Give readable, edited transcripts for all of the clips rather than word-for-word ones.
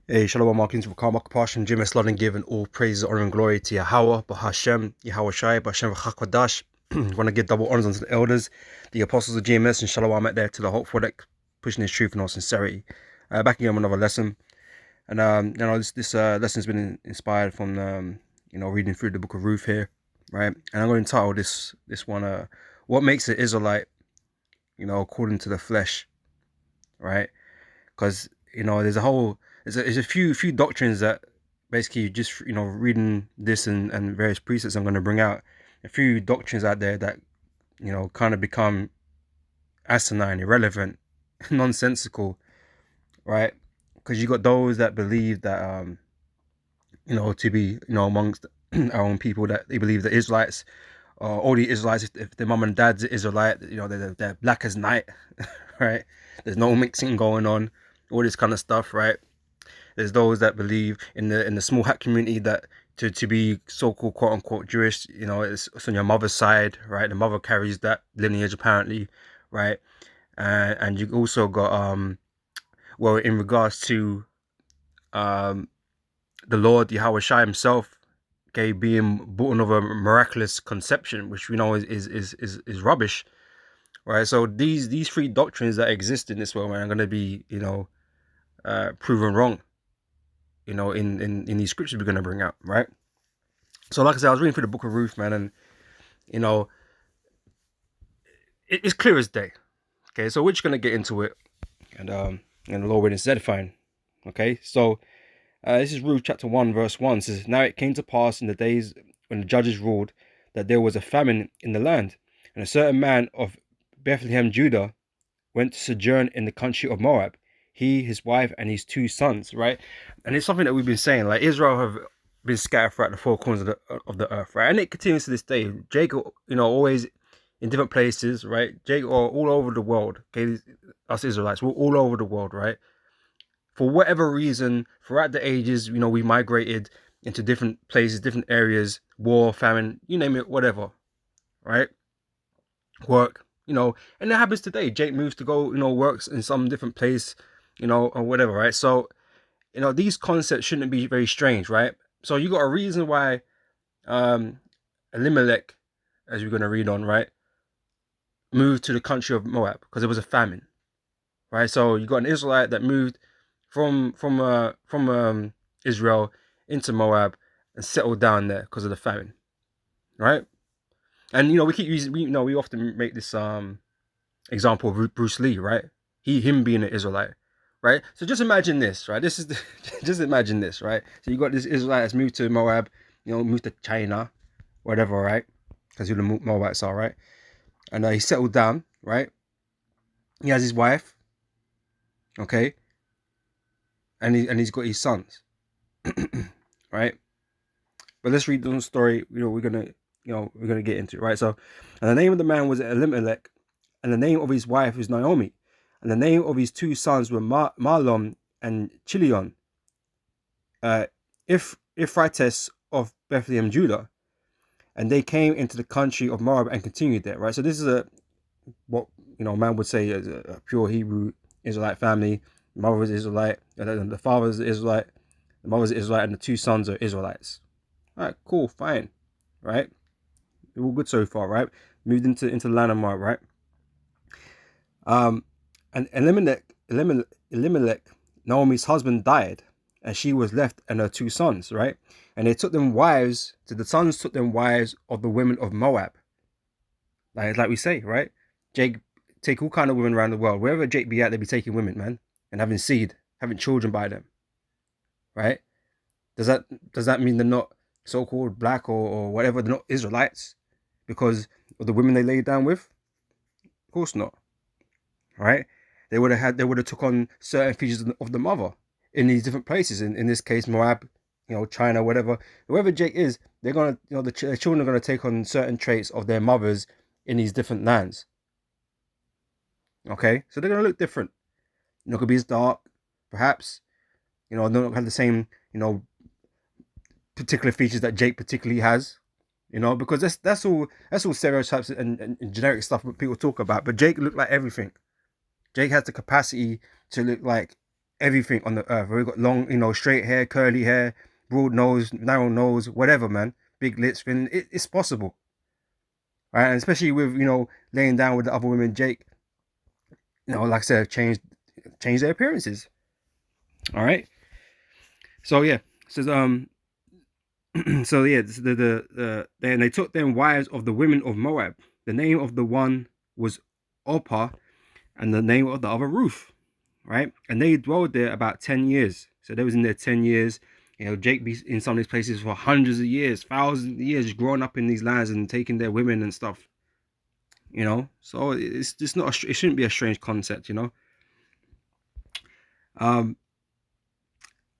Hey, Shalom, Markins, Wakam, Akapashim, Jim, Eslad, and giving all praise, honor, and glory to Yahweh, Bahashem, Yahweh Shai, Bahashem, Vachakwadash. Want to give double honors unto the elders, the apostles of GMS, and Shalom out there to the hopeful that pushing his truth in all sincerity. Back again with another lesson. And, this lesson's been inspired from, reading through the book of Ruth here, right? And I'm going to entitle this one, What Makes an Israelite, according to the flesh, right? Because there's a few doctrines that basically just reading this and various precepts I'm going to bring out, a few doctrines out there that kind of become asinine, irrelevant, nonsensical, right? Because you got those that believe that to be amongst our own people, that they believe that Israelites, all the Israelites, if their mum and dad's Israelite, they're black as night, right? There's no mixing going on, all this kind of stuff, right? There's those that believe in the small hat community that to be so-called quote unquote Jewish, it's on your mother's side, right? The mother carries that lineage apparently, right? And you also got in regards to um the Lord Yahweh Shai himself, okay, being born of a miraculous conception, which we know is rubbish, right? So these three doctrines that exist in this world, man, are going to be proven wrong, in these scriptures we're going to bring out, right? So like I said, I was reading through the book of Ruth, man, and you know it's clear as day. Okay, so we're just going to get into it, and the Lord willing is edifying. Okay, so this is Ruth chapter 1 verse 1. It says, now it came to pass in the days when the judges ruled that there was a famine in the land, and a certain man of Bethlehem Judah went to sojourn in the country of Moab, he, his wife, and his two sons, right? And it's something that we've been saying, like Israel have been scattered throughout the four corners of the earth, right? And it continues to this day. Jacob, always in different places, right? Jacob all over the world. Okay, us Israelites, we're all over the world, right? For whatever reason, throughout the ages, we migrated into different places, different areas, war, famine, you name it, whatever, right? Work, and it happens today. Jake moves to go, works in some different place, or whatever, right? So, these concepts shouldn't be very strange, right? So you got a reason why um Elimelech, as we're gonna read on, right, moved to the country of Moab because there was a famine, right? So you got an Israelite that moved from Israel into Moab and settled down there because of the famine, right? And we keep using we often make this example of Bruce Lee, right? Him being an Israelite, right? So just imagine this, right? Just imagine this, right? So you got this Israelite that's moved to Moab, moved to China, whatever, right? Because who the Moabites are, right? And he settled down, right? He has his wife, okay, and he's got his sons, right? But let's read the story. We're gonna get into it, right? So, and the name of the man was Elimelech, and the name of his wife was Naomi, and the name of his two sons were Marlon and Chilion, uh, Iphraites of Bethlehem, Judah, and they came into the country of Moab and continued there, right? So this is what man would say is a pure Hebrew Israelite family. The mother is Israelite, and the father is Israelite, the mother is Israelite, and the two sons are Israelites. All right, cool, fine, right? All good so far, right? Moved into the land of Moab, right? And Elimelech, Naomi's husband, died, and she was left and her two sons, right? And they took them wives. So the sons took them wives of the women of Moab, like we say, right? Jake take all kind of women around the world. Wherever Jake be at, they be taking women, man, and having seed, having children by them, right? Does that mean they're not so-called black or whatever? They're not Israelites because of the women they laid down with? Of course not, right? They would have took on certain features of the mother in these different places. In this case, Moab, China, whatever, wherever Jake is, they're gonna, the children are gonna take on certain traits of their mothers in these different lands. Okay, so they're gonna look different. Could be as dark, perhaps. They don't have the same, particular features that Jake particularly has. Because that's all stereotypes and generic stuff that people talk about. But Jake looked like everything. Jake has the capacity to look like everything on the earth. We've got long, straight hair, curly hair, broad nose, narrow nose, whatever, man. Big lips, thin. It's possible, right? And especially with laying down with the other women, Jake. Like I said, change their appearances. All right. So yeah, says so yeah, and they took them wives of the women of Moab. The name of the one was Orpah, and the name of the other Ruth. Right, and they dwelled there about 10 years. So they was in there 10 years. Jake be in some of these places for hundreds of years, thousands of years, just growing up in these lands and taking their women and stuff. So it's just not. It shouldn't be a strange concept. Um,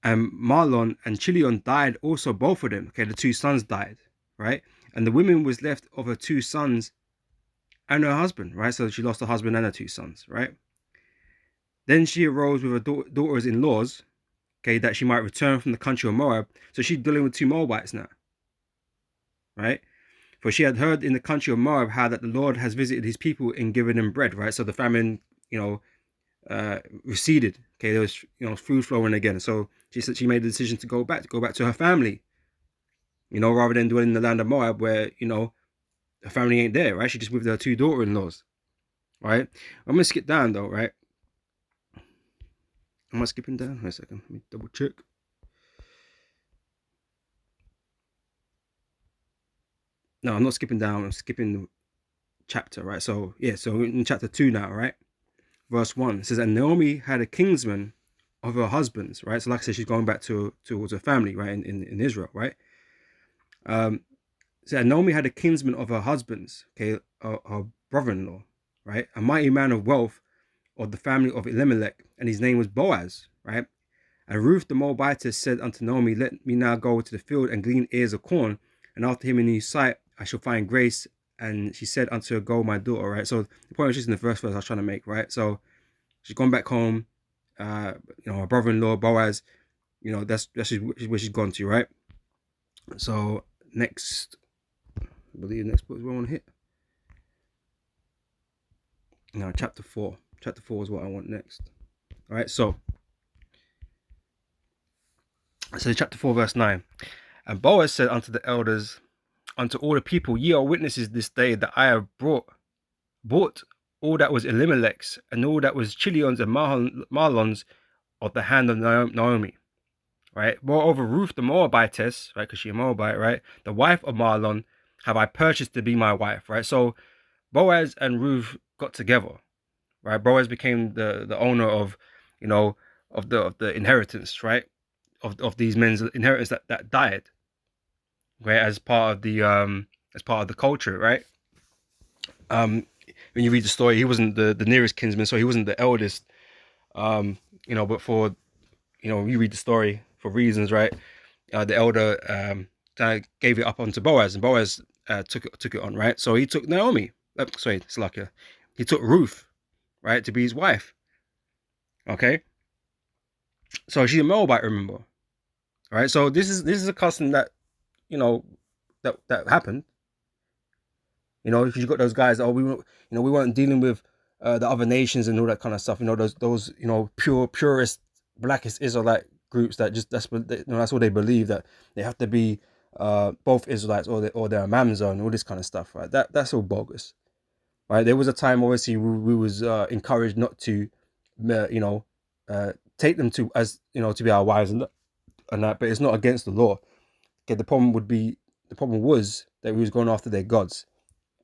and Marlon and Chilion died also, both of them. Okay, the two sons died, right? And the woman was left of her two sons and her husband, right? So she lost her husband and her two sons, right? Then she arose with her daughters-in-laws, okay, that she might return from the country of Moab. So she's dealing with two Moabites now, right? For she had heard in the country of Moab how that the Lord has visited his people in giving them bread, right? So the famine, receded. Okay, there was food flowing again. So she said she made the decision to go back to her family, rather than dwelling in the land of Moab where her family ain't there, right? She just with her two daughter-in-laws, right? I'm gonna skip down though, right? Am I skipping down? Wait a second, let me double check. No, I'm not skipping down. I'm skipping the chapter, right? So yeah, so in chapter 2 now, right? Verse 1, it says, and Naomi had a kinsman of her husband's, right? So like I said, she's going back towards her family, right? In Israel, right? So Naomi had a kinsman of her husband's, okay, her brother-in-law, right? A mighty man of wealth of the family of Elimelech, and his name was Boaz, right? And Ruth the Moabitess said unto Naomi, let me now go to the field and glean ears of corn, and after him in his sight I shall find grace. And she said unto her, go, my daughter, right? So the point was just in the first verse I was trying to make, right? So she's gone back home, her brother-in-law, Boaz, that's where she's gone to, right? So next, I believe next book is what I want to hit. Now, chapter 4. Chapter 4 is what I want next. All right, so chapter 4, verse 9. And Boaz said unto the elders, unto all the people, ye are witnesses this day that I have bought all that was Elimelech's and all that was Chilion's and Mahlon's of the hand of Naomi, right? Moreover, Ruth the Moabitess, right, because she's a Moabite, right, the wife of Mahlon, have I purchased to be my wife, right? So Boaz and Ruth got together, right? Boaz became the owner of, of the inheritance, right, of these men's inheritance that died, right, as part of the culture, right? When you read the story, he wasn't the nearest kinsman, so he wasn't the eldest. But for you read the story for reasons, right? The elder kind of gave it up onto Boaz, and Boaz took it on, right? So he took Naomi. It's like he took Ruth, right, to be his wife. Okay, so she's a Moabite, remember, right? So this is a custom that that happened. If you got those guys, we weren't dealing with the other nations and all that kind of stuff. Those purist, blackest Israelite groups that just that's what they believe, that they have to be both Israelites or they're a mamzer and all this kind of stuff, right? That's all bogus, right? There was a time, obviously, we was encouraged not to, take them to be our wives and that, but it's not against the law. Okay, the problem was that we was going after their gods.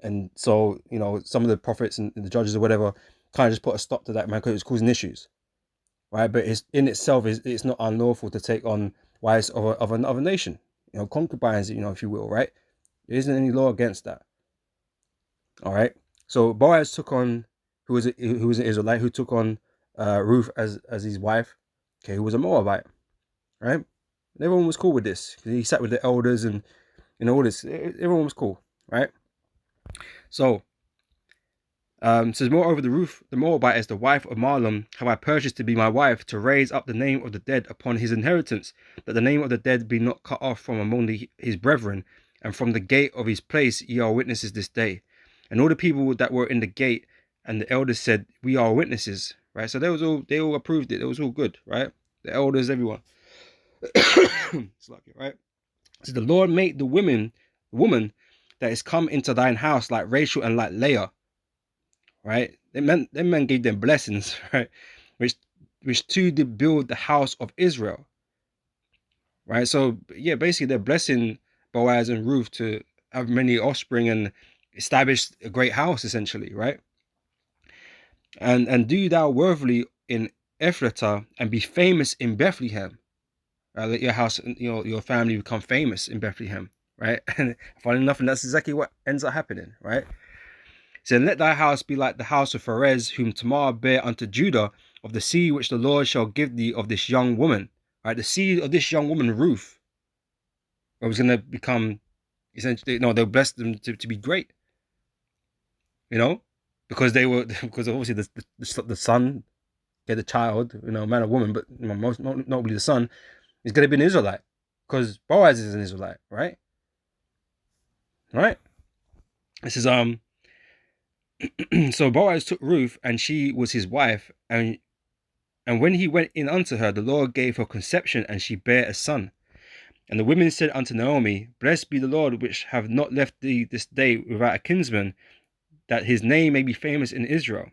And so, some of the prophets and the judges or whatever kind of just put a stop to that, man, because it was causing issues, right? But it's not unlawful to take on wives of another nation, concubines, if you will, right? There isn't any law against that. All right. So Boaz took on, who was an Israelite, who took on Ruth as his wife, okay, who was a Moabite, right? And everyone was cool with this. He sat with the elders and all this. Everyone was cool, right? So, says, moreover, the Moabite is the wife of Mahlon, have I purchased to be my wife, to raise up the name of the dead upon his inheritance, that the name of the dead be not cut off from among his brethren, and from the gate of his place ye are witnesses this day. And all the people that were in the gate and the elders said, we are witnesses, right? So they all approved it. It was all good, right? The elders, everyone. It's lucky, right? So the Lord made the woman that is come into thine house like Rachel and like Leah, right? Them men gave them blessings, right? Which which two did build the house of Israel, right? So yeah, basically they're blessing Boaz and Ruth to have many offspring and establish a great house, essentially, right? And do thou worthily in Ephratah and be famous in Bethlehem. Right? Let your house, your family become famous in Bethlehem, right? And funny enough, and that's exactly what ends up happening, right? So let thy house be like the house of Pharez, whom Tamar bare unto Judah, of the seed which the Lord shall give thee of this young woman, right? The seed of this young woman, Ruth, was going to become essentially, they'll bless them to be great, because they were, because obviously the son, the child, man or woman, but most notably the son, is going to be an Israelite, because Boaz is an Israelite, right? Right? This is so Boaz took Ruth, and she was his wife, and when he went in unto her, the Lord gave her conception, and she bare a son. And the women said unto Naomi, Blessed be the Lord, which have not left thee this day without a kinsman, that his name may be famous in Israel,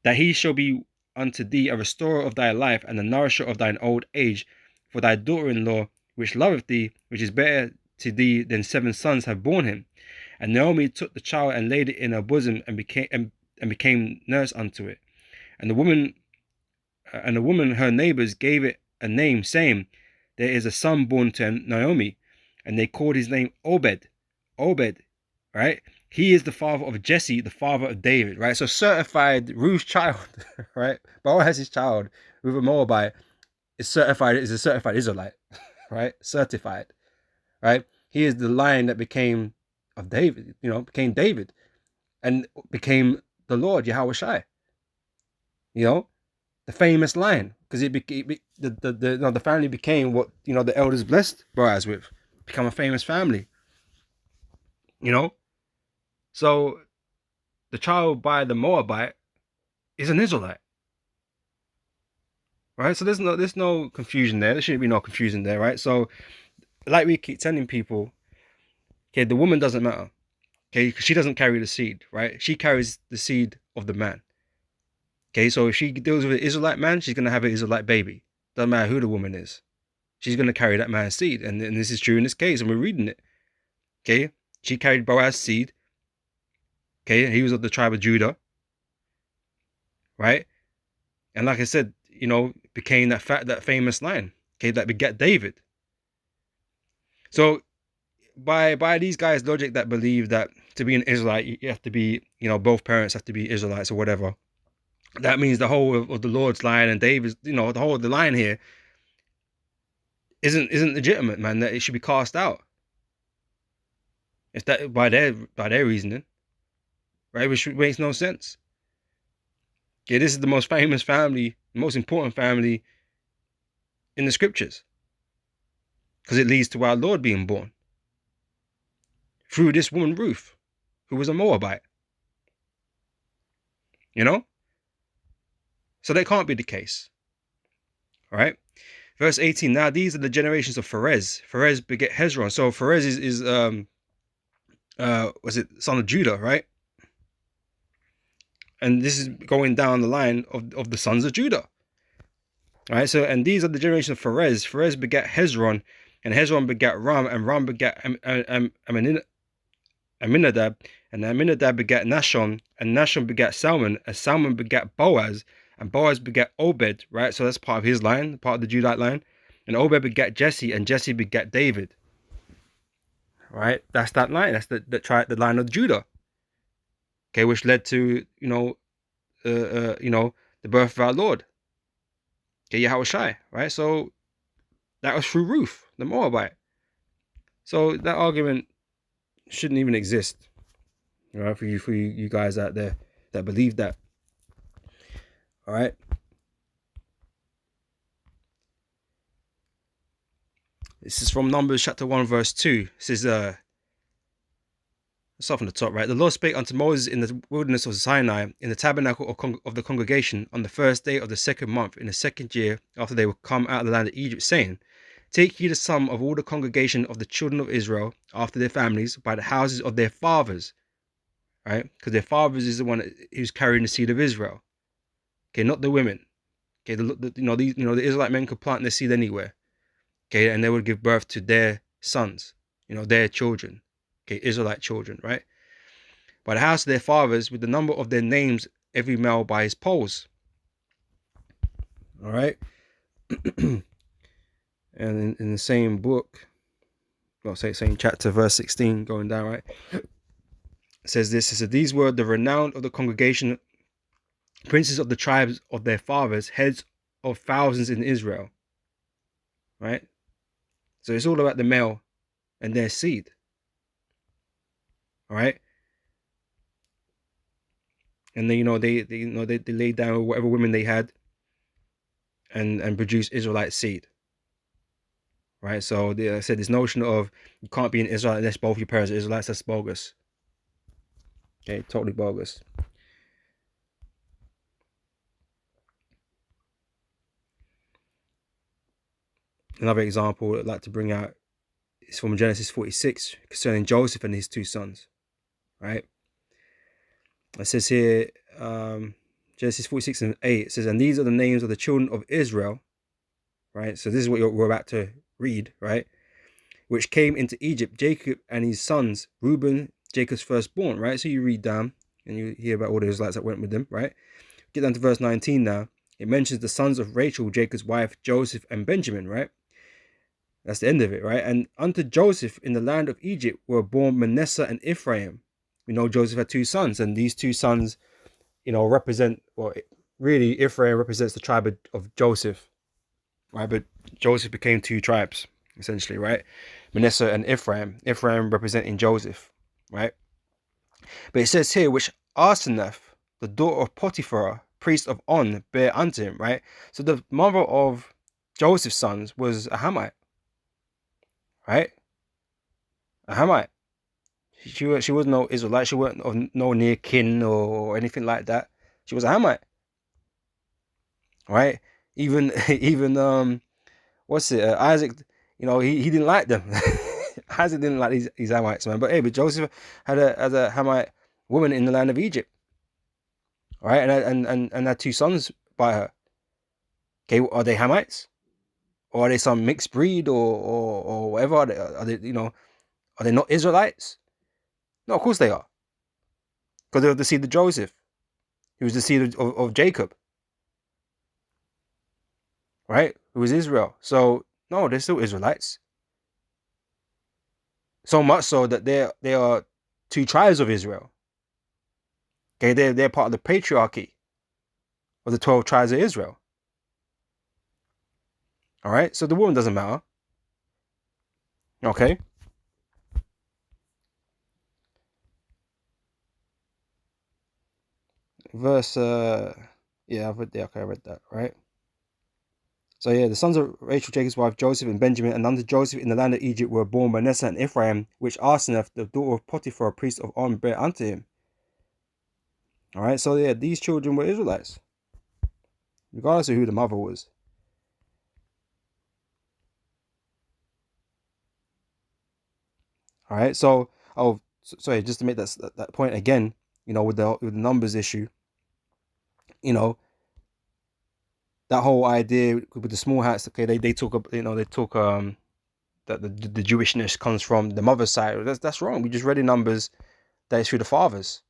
that he shall be unto thee a restorer of thy life, and the nourisher of thine old age, for thy daughter-in-law, which loveth thee, which is better to thee than 7 sons, have borne him. And Naomi took the child and laid it in her bosom, and became nurse unto it. And the woman, her neighbors, gave it a name, saying, There is a son born to Naomi, and they called his name Obed. Obed, right? He is the father of Jesse, the father of David, right? So certified Ruth's child, right? Boaz's child with a Moabite is a certified Israelite, right? Certified, right? He is the line that became of David, became David, and became the Lord, Yahweh Shai, the famous line, because the family became what the elders blessed Boaz with, become a famous family, So the child by the Moabite is an Israelite, right? So there's no confusion there. There shouldn't be no confusion there, right? So like we keep telling people, okay, the woman doesn't matter, okay, because she doesn't carry the seed, right? She carries the seed of the man. Okay, so if she deals with an Israelite man, she's gonna have an Israelite baby. Doesn't matter who the woman is. She's gonna carry that man's seed, and this is true in this case, and we're reading it. Okay, she carried Boaz's seed. Okay, he was of the tribe of Judah, right? And like I said, became that famous line. Okay, that begat David. So by these guys' logic that believe that to be an Israelite, you have to be, both parents have to be Israelites or whatever. That means the whole of the Lord's line and David's, the whole of the line here isn't legitimate, man. That it should be cast out. If that by their reasoning, right? Which makes no sense. Okay, this is the most famous family, the most important family in the scriptures, because it leads to our Lord being born through this woman Ruth, who was a Moabite. So that can't be the case. All right. Verse 18. Now these are the generations of Pharez. Pharez beget Hezron. So Pharez is was it son of Judah, right? And this is going down the line of the sons of Judah. All right. So, and these are the generations of Pharez. Pharez begat Hezron, and Hezron begat Ram, and Ram begat Aminadab, and Aminadab begat Nashon, and Nashon begat Salmon, and Salmon begat Boaz, and Boaz begat Obed, right? So that's part of his line, part of the Judite line. And Obed begat Jesse, and Jesse begat David. Right? That's that line. That's the line of Judah. Okay, which led to the birth of our Lord. Okay, Yahweh Shai, right? So that was through Ruth, the Moabite. So that argument shouldn't even exist, right? For you guys out there that believe that. All right. This is from Numbers chapter 1 verse 2. It says, start from the top, right? The Lord spake unto Moses in the wilderness of Sinai, in the tabernacle of the congregation, on the first day of the second month, in the second year after they were come out of the land of Egypt, saying, Take ye the sum of all the congregation of the children of Israel after their families by the houses of their fathers, right? Because their fathers is the one who's carrying the seed of Israel. Okay, not the women. Okay, the Israelite men could plant their seed anywhere. Okay, and they would give birth to their sons, their children. Okay, Israelite children, right? By the house of their fathers, with the number of their names, every male by his poles. All right. And in the same book, same chapter, verse 16, going down, right? It says this. It says, These were the renown of the congregation, princes of the tribes of their fathers, heads of thousands in Israel. Right? So it's all about the male and their seed. All right. And then they laid down whatever women they had and produced Israelite seed. Right? So I said this notion of you can't be an Israelite unless both your parents are Israelites, that's bogus. Okay, totally bogus. Another example I'd like to bring out is from Genesis 46 concerning Joseph and his two sons. Right? It says here, Genesis 46 and 8, it says, And these are the names of the children of Israel. Right? So this is what we're about to read, right? Which came into Egypt, Jacob and his sons, Reuben, Jacob's firstborn, right? So you read down and you hear about all the Israelites that went with them, right? Get down to verse 19 now. It mentions the sons of Rachel, Jacob's wife, Joseph and Benjamin, right? That's the end of it, right? And unto Joseph in the land of Egypt were born Manasseh and Ephraim. We know Joseph had two sons, and these two sons, represent, well, really Ephraim represents the tribe of Joseph, right? But Joseph became two tribes, essentially, right? Manasseh and Ephraim representing Joseph, right? But it says here, which Asenath, the daughter of Potiphar, priest of On, bare unto him, right? So the mother of Joseph's sons was a Hamite, right? A Hamite. She was no Israelite. She wasn't of no near kin or anything like that. She was a Hamite, right? Even what's it? Isaac, he didn't like them. Isaac didn't like these Hamites, man. But hey, but Joseph had a Hamite woman in the land of Egypt, right? And had two sons by her. Okay, are they Hamites, or are they some mixed breed, or whatever? Are they not Israelites? No, of course they are, because they're the seed of Joseph, who was the seed of Jacob, right? Who was Israel. So no, they're still Israelites. So much so that they are two tribes of Israel. Okay, they're part of the patriarchy of the 12 tribes of Israel. All right, so the woman doesn't matter. Okay. Verse, yeah, I read that, right? So yeah, the sons of Rachel, Jacob's wife, Joseph and Benjamin, and unto Joseph in the land of Egypt were born Manasseh and Ephraim, which Asenath, the daughter of Potiphar, a priest of On, bare unto him. All right, so yeah, these children were Israelites, regardless of who the mother was. All right, so sorry, just to make that point again, with the numbers issue, that whole idea with the small hats. Okay, they talk that the Jewishness comes from the mother's side. That's wrong. We just read in Numbers that it's through the fathers,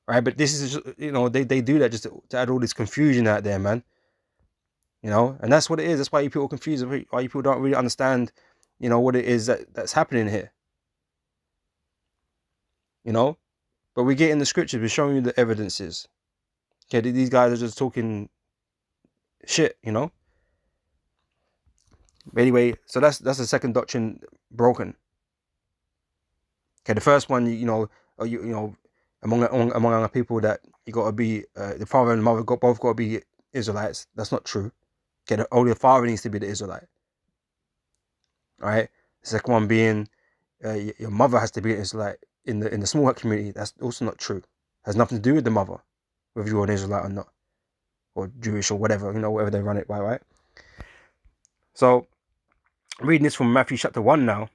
right? But this is they do that just to add all this confusion out there, man. And that's what it is. That's why you people are confused. Why you people don't really understand, what it is that's happening here. But we get in the scriptures. We're showing you the evidences. Okay, these guys are just talking shit, But anyway, so that's the second doctrine broken. Okay, the first one, among other people that you got to be the father and the mother both got to be Israelites. That's not true. Okay, only the father needs to be the Israelite. All right. The second one being your mother has to be an Israelite in the small community. That's also not true. It has nothing to do with the mother, whether you're an Israelite or not, or Jewish or whatever, whatever they run it by, right? So, reading this from Matthew chapter 1 now, it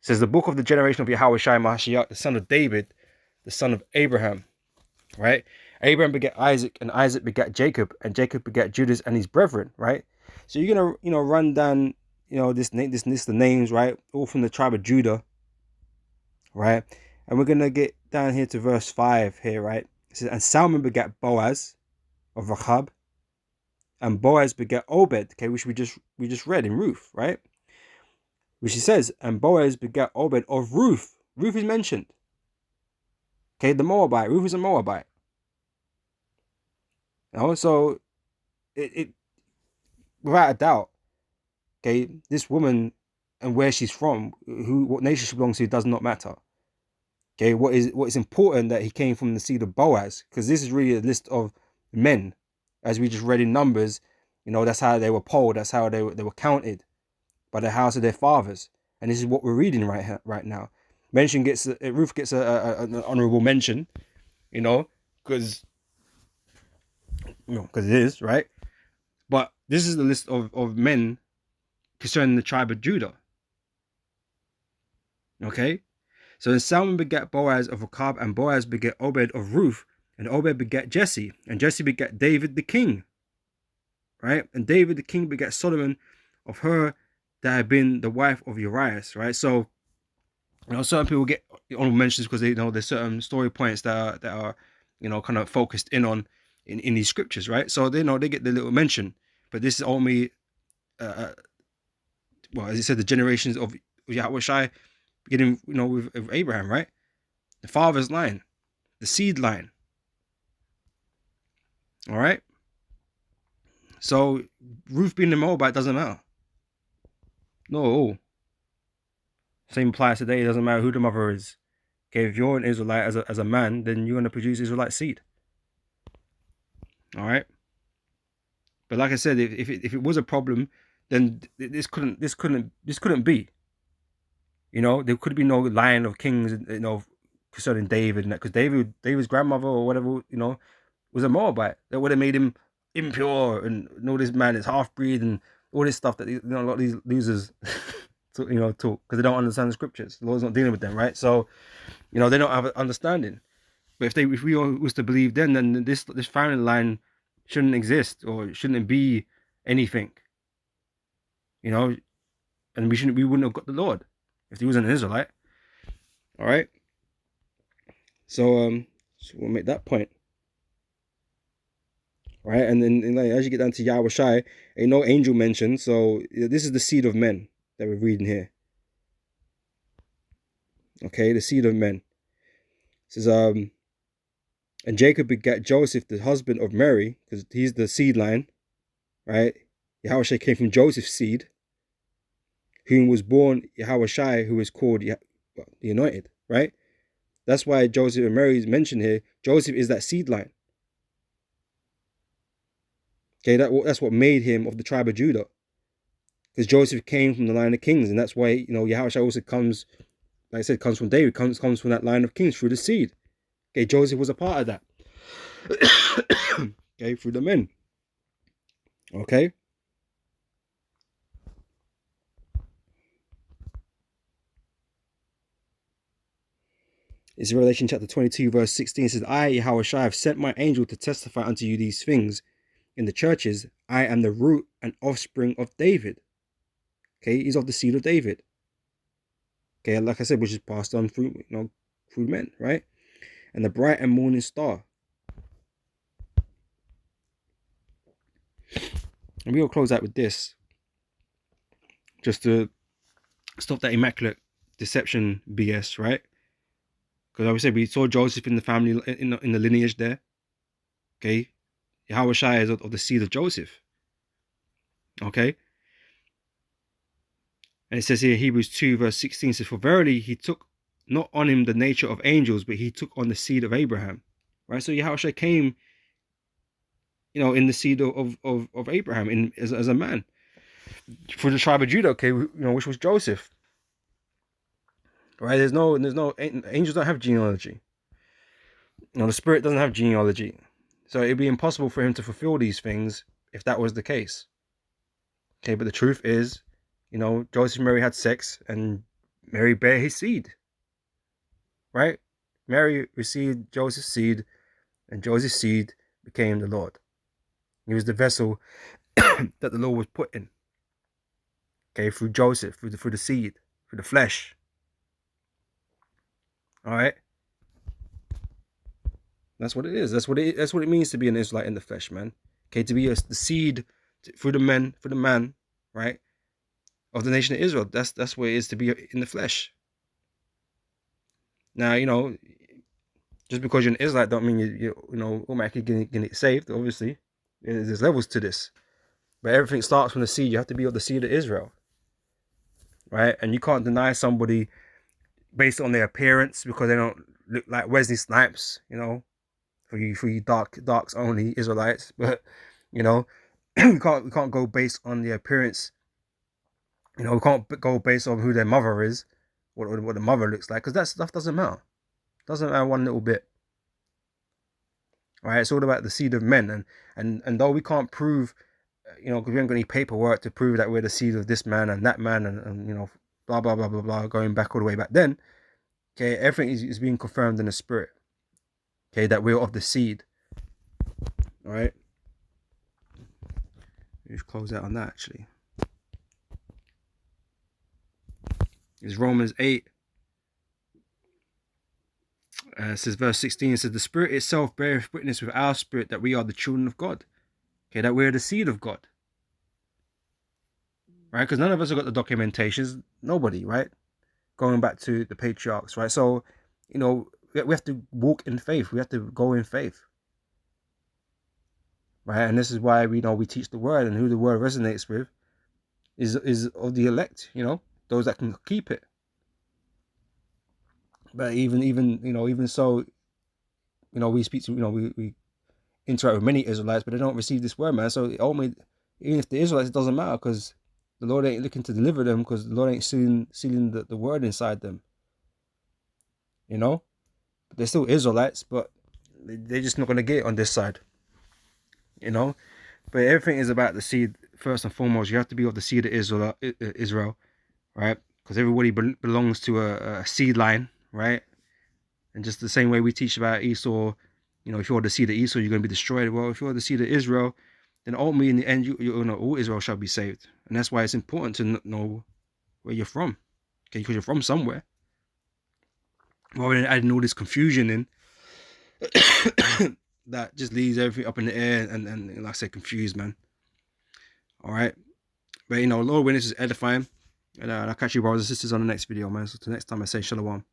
says, the book of the generation of Yahweh Shai Mahashiach, the son of David, the son of Abraham, right? Abraham begat Isaac, and Isaac begat Jacob, and Jacob begat Judas and his brethren, right? So you're gonna, run down, this list of names, right? All from the tribe of Judah, right? And we're gonna get down here to verse 5 here, right? It says, and Salmon begat Boaz of Rachab, and Boaz begat Obed, okay, which we just read in Ruth, right? Which he says, and Boaz begat Obed of Ruth. Ruth is mentioned. Okay, the Moabite. Ruth is a Moabite. So it without a doubt, okay, this woman and where she's from, what nation she belongs to, does not matter. Okay, what is important that he came from the seed of Boaz, because this is really a list of men, as we just read in Numbers. That's how they were polled. That's how they were counted by the house of their fathers, and this is what we're reading right now. Ruth gets an honorable mention, because it is right. But this is the list of men concerning the tribe of Judah. Okay, so then Salmon begat Boaz of Rechab, and Boaz begat Obed of Ruth, and Obed begat Jesse, and Jesse begat David the king. Right, and David the king begat Solomon of her that had been the wife of Urias. Right, so certain people get honorable mentions because there's certain story points that are kind of focused in on in these scriptures, right? So they get the little mention, but this is only as it said, the generations of Yahweh Shai, beginning with Abraham, right? The father's line, the seed line. All right. So Ruth being the Moabite doesn't matter. No. Same applies today. It doesn't matter who the mother is. Okay, if you're an Israelite as a man, then you're going to produce Israelite seed. All right. But like I said, if it was a problem, then this couldn't be. There could be no line of kings, concerning David, because David's grandmother or whatever, was a Moabite. That would have made him impure, and this man is half breed and all this stuff that a lot of these losers talk, because they don't understand the scriptures. The Lord's not dealing with them, right? So they don't have understanding. But if we all was to believe then this family line shouldn't exist, or shouldn't be anything, and we wouldn't have got the Lord if he was an Israelite. All right. So we'll make that point. Right, and then as you get down to Yahweh Shai, ain't no angel mentioned. So this is the seed of men that we're reading here. Okay, the seed of men. It says, and Jacob begat Joseph, the husband of Mary, because he's the seed line, right? Yahweh Shai came from Joseph's seed, whom was born Yahweh Shai, who is called the Anointed, right? That's why Joseph and Mary is mentioned here. Joseph is that seed line. Okay, that's what made him of the tribe of Judah. Because Joseph came from the line of kings, and that's why, Yahweh Shai also comes, like I said, comes from David, comes from that line of kings through the seed. Okay, Joseph was a part of that. Okay, through the men. Okay. It's Revelation chapter 22, verse 16. It says, I, Yahweh Shai, have sent my angel to testify unto you these things in the churches. I am the root and offspring of David. Okay, he's of the seed of David. Okay, like I said, which is passed on through, through men, right? And the bright and morning star. And we'll close out with this, just to stop that immaculate deception BS, right? Because obviously we saw Joseph in the family, in the lineage there. Okay, Yahweh Shai is of the seed of Joseph. Okay. And it says here, Hebrews 2 verse 16 says, for verily he took not on him the nature of angels, but he took on the seed of Abraham. Right? So Yahweh Shai came, in the seed of Abraham as a man. For the tribe of Judah, okay, which was Joseph. right? Angels don't have genealogy. The spirit doesn't have genealogy. So it'd be impossible for him to fulfill these things if that was the case. Okay, but the truth is, Joseph and Mary had sex and Mary bare his seed, right? Mary received Joseph's seed and Joseph's seed became the Lord. He was the vessel that the Lord was put in, okay, through Joseph, through the seed, through the flesh. All right, that's what it is. That's what it means to be an Israelite in the flesh, man. Okay, to be the seed through the man, right, of the nation of Israel. That's what it is to be in the flesh. Now, just because you're an Israelite don't mean you automatically get saved. Obviously, there's levels to this, but everything starts from the seed. You have to be of the seed of Israel, right? And you can't deny somebody based on their appearance because they don't look like Wesley Snipes, for you darks only Israelites. But we can't go based on the appearance. We can't go based on who their mother is, what the mother looks like, because that stuff doesn't matter. Doesn't matter one little bit. Right? It's all about the seed of men, and though we can't prove, because we haven't got any paperwork to prove that we're the seed of this man and that man, and blah blah blah blah blah, going back all the way back then. Okay, everything is being confirmed in the spirit. Okay, that we're of the seed. All right. Let's close out on that. Actually, it's Romans 8. It says verse 16. It says the Spirit itself beareth witness with our spirit that we are the children of God. Okay, that we're the seed of God. Right? Because none of us have got the documentations. Nobody, right? Going back to the patriarchs, right? So, we have to walk in faith. We have to go in faith. Right? And this is why we teach the word, and who the word resonates with is of the elect, those that can keep it. But even so, we speak to, we interact with many Israelites, but they don't receive this word, man. So even if the Israelites, it doesn't matter, because the Lord ain't looking to deliver them, because the Lord ain't sealing the word inside them. But they're still Israelites, but they're just not going to get it on this side. But everything is about the seed first and foremost. You have to be of the seed of Israel, right? Because everybody belongs to a seed line, right? And just the same way we teach about Esau, if you're the seed of Esau, you're going to be destroyed. Well, if you're the seed of Israel, then ultimately in the end, all Israel shall be saved. And that's why it's important to know where you're from, okay? Because you're from somewhere. Rather than adding all this confusion in, that just leaves everything up in the air and like I said, confused, man. All right. But Lord, when this is edifying, and I'll catch you brothers and sisters on the next video, man. So till next time, I say shalom.